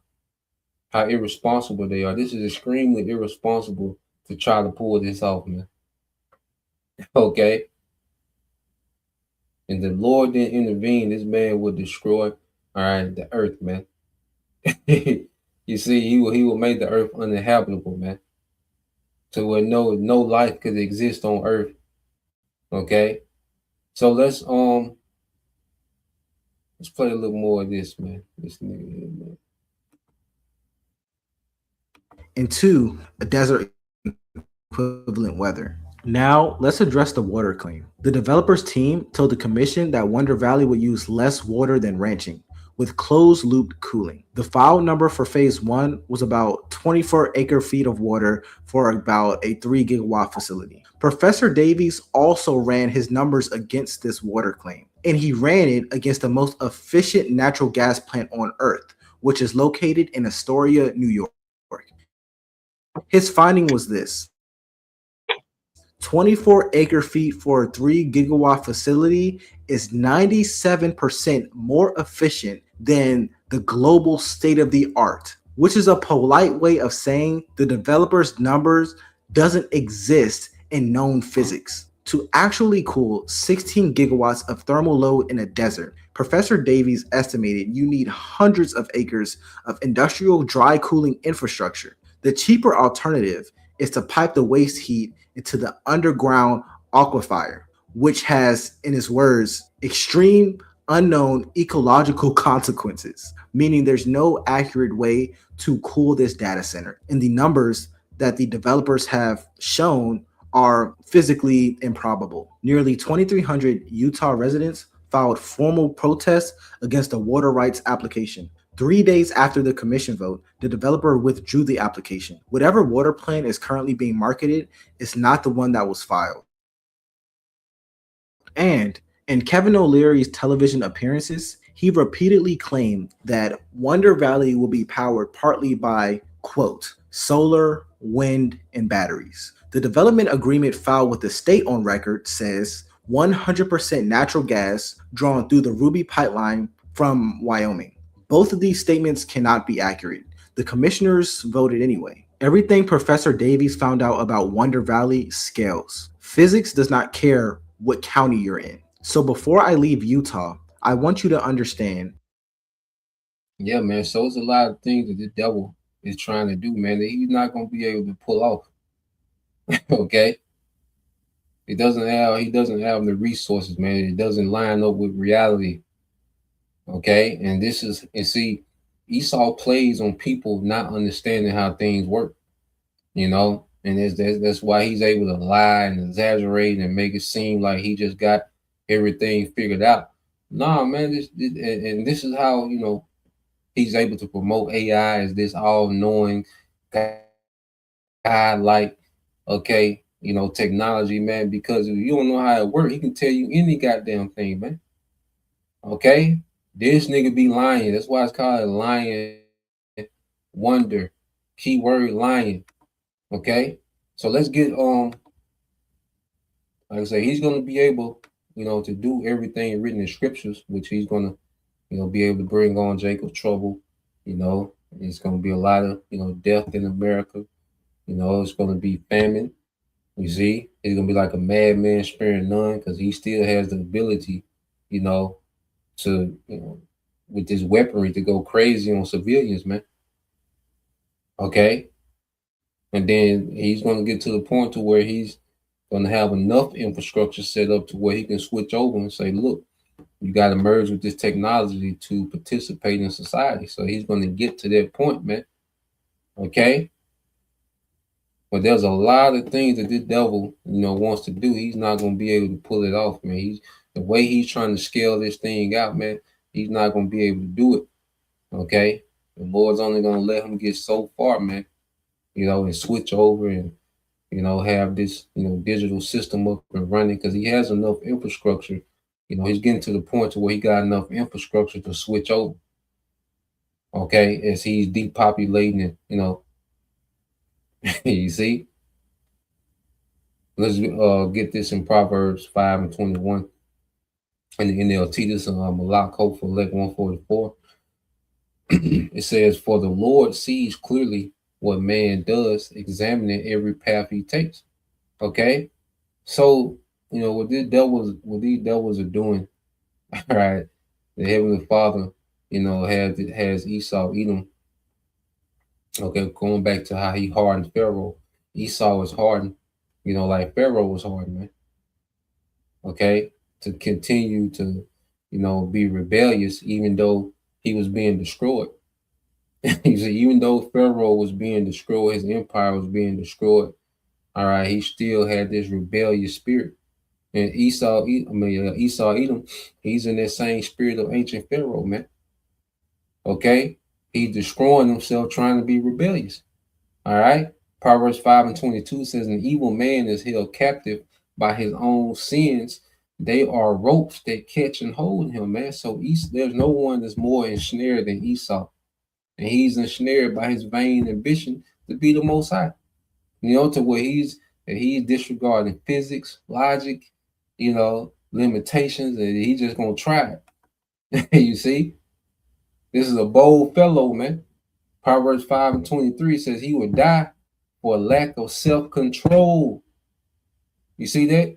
how irresponsible they are. This is extremely irresponsible to try to pull this off, man. Okay, and the Lord didn't intervene, this man would destroy, all right, the earth, man. You see, he will make the earth uninhabitable, man. So where no life could exist on earth. Okay. So let's play a little more of this, man. This nigga here, man. And 2, a desert equivalent weather. Now, let's address the water claim. The developers team told the commission that Wonder Valley would use less water than ranching, with closed-loop cooling. The file number for phase 1 was about 24 acre-feet of water for about a 3 gigawatt facility. Professor Davies also ran his numbers against this water claim, and he ran it against the most efficient natural gas plant on Earth, which is located in Astoria, New York. His finding was this: 24 acre-feet for a 3 gigawatt facility is 97% more efficient than the global state-of-the-art, which is a polite way of saying the developer's numbers doesn't exist in known physics. To actually cool 16 gigawatts of thermal load in a desert, Professor Davies estimated you need hundreds of acres of industrial dry cooling infrastructure. The cheaper alternative is to pipe the waste heat into the underground aquifer, which has, in his words, extreme unknown ecological consequences, meaning there's no accurate way to cool this data center. And the numbers that the developers have shown are physically improbable. Nearly 2,300 Utah residents filed formal protests against the water rights application. 3 days after the commission vote, the developer withdrew the application. Whatever water plant is currently being marketed is not the one that was filed. And in Kevin O'Leary's television appearances, he repeatedly claimed that Wonder Valley will be powered partly by, quote, solar, wind, and batteries. The development agreement filed with the state on record says 100% natural gas drawn through the Ruby pipeline from Wyoming. Both of these statements cannot be accurate. The commissioners voted anyway. Everything Professor Davies found out about Wonder Valley scales. Physics does not care what county you're in. So before I leave Utah, I want you to understand. Yeah, man. So it's a lot of things that the devil is trying to do, man, that he's not going to be able to pull off. Okay? He doesn't have the resources, man. It doesn't line up with reality. Okay? And see, Esau plays on people not understanding how things work, you know? And that's why he's able to lie and exaggerate and make it seem like he just got everything figured out. Nah, man, this is how, you know, he's able to promote AI as this all-knowing, God-like, okay, you know, technology, man, because if you don't know how it works, he can tell you any goddamn thing, man. Okay? This nigga be lying. That's why it's called lying wonder. Keyword lying. Okay? So let's get like I say, he's gonna be able, you know, to do everything written in scriptures, which he's gonna, you know, be able to bring on Jacob's trouble. You know, it's gonna be a lot of, you know, death in America. You know, it's gonna be famine. You see, he's gonna be like a madman sparing none, because he still has the ability, you know, to, you know, with this weaponry to go crazy on civilians, man. Okay. And then he's gonna get to the point to where he's gonna have enough infrastructure set up to where he can switch over and say, look, you got to merge with this technology to participate in society. So he's going to get to that point, man. Okay. But there's a lot of things that this devil, you know, wants to do. He's not going to be able to pull it off, man. The way he's trying to scale this thing out, man, he's not going to be able to do it. Okay. The Lord's only going to let him get so far, man, you know, and switch over and, you know, have this, you know, digital system up and running, because he has enough infrastructure. You know, he's getting to the point to where he got enough infrastructure to switch over. Okay, as he's depopulating it, you know. You see? Let's get this in Proverbs 5:21. In the NLT, this is Malak Hope for Elect 144. It says, for the Lord sees clearly what man does, examining every path he takes. Okay? So, you know, what these devils are doing, all right, the Heavenly Father, you know, has Esau, Edom. Okay, going back to how he hardened Pharaoh. Esau was hardened, you know, like Pharaoh was hardened, man. Okay, to continue to, you know, be rebellious, even though he was being destroyed. You see, even though Pharaoh was being destroyed, his empire was being destroyed. All right, he still had this rebellious spirit. And Esau, Edom, he's in that same spirit of ancient Pharaoh, man. Okay? He's destroying himself trying to be rebellious. All right? Proverbs 5:22 says, an evil man is held captive by his own sins. They are ropes that catch and hold him, man. So there's no one that's more ensnared than Esau. And he's ensnared by his vain ambition to be the Most High. You know, to where he's disregarding physics, logic, you know, limitations, and he's just gonna try it. You see, this is a bold fellow, man. Proverbs 5:23 says he would die for lack of self-control. You see that?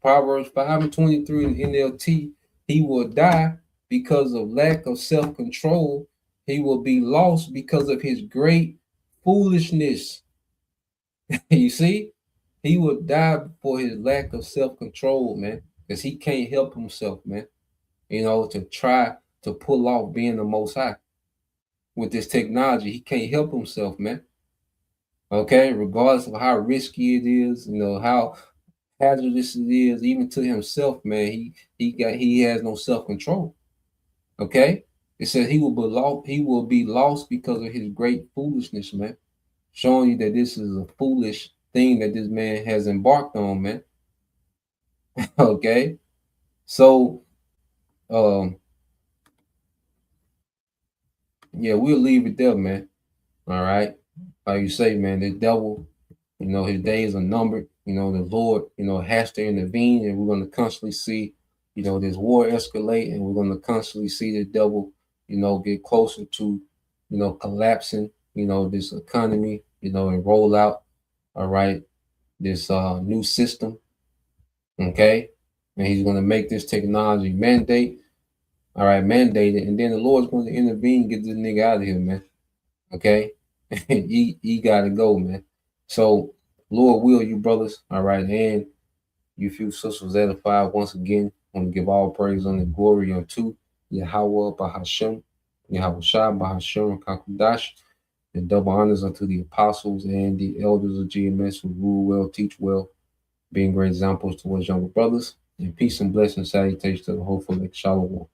Proverbs 5:23 in NLT, he will die because of lack of self-control. He will be lost because of his great foolishness. You see? He would die for his lack of self-control, man, because he can't help himself, man, you know, to try to pull off being the Most High. With this technology, he can't help himself, man. Okay, regardless of how risky it is, you know, how hazardous it is, even to himself, man, he has no self-control. Okay? It says he will be lost because of his great foolishness, man. Showing you that this is a foolish thing that this man has embarked on, man. Okay, so yeah, we'll leave it there, man. All right, like you say, man, the devil, you You know, his days are numbered. You know, the Lord, you know, has to intervene, and we're going to constantly see, you know, this war escalate, and we're going to constantly see the devil, you know, get closer to, you know, collapsing, you know, this economy, you know, and roll out, all right, this new system, okay? And he's going to make this technology mandate, all right, mandated, and then the Lord's going to intervene, get this nigga out of here, man, okay? he got to go, man. So, Lord will you, brothers, all right, and you few sisters edified once again. I want to give all praise and the glory unto Yahweh Bahashem, Yahweh Shah Bahashem Kakudash, and double honors unto the apostles and the elders of GMS who rule well, teach well, being great examples towards younger brothers. And peace and blessing salutations to the whole for Shalom.